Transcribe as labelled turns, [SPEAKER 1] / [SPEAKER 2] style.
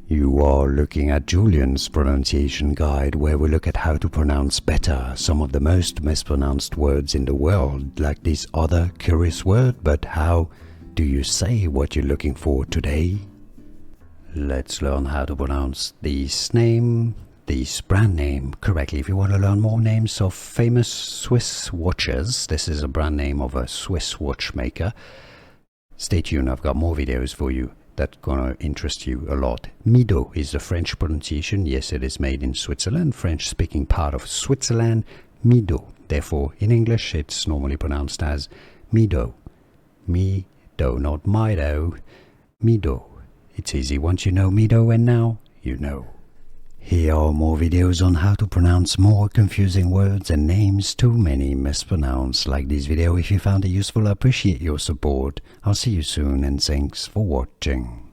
[SPEAKER 1] You are looking at Julian's pronunciation guide, where we look at how to pronounce better some of the most mispronounced words in the world, like this other curious word. But how do you say what you're looking for today? Let's learn how to pronounce this brand name correctly. If you want to learn more names of famous Swiss watches, this is a brand name of a Swiss watchmaker. Stay tuned, I've got more videos for you that's gonna interest you a lot. MIDO is the French pronunciation. Yes, it is made in Switzerland, French-speaking part of Switzerland. MIDO. Therefore, in English, it's normally pronounced as MIDO. MIDO, not MIDO. MIDO. It's easy once you know MIDO, and now you know. Here are more videos on how to pronounce more confusing words and names too many mispronounced. Like this video if you found it useful. I appreciate your support. I'll see you soon, and thanks for watching.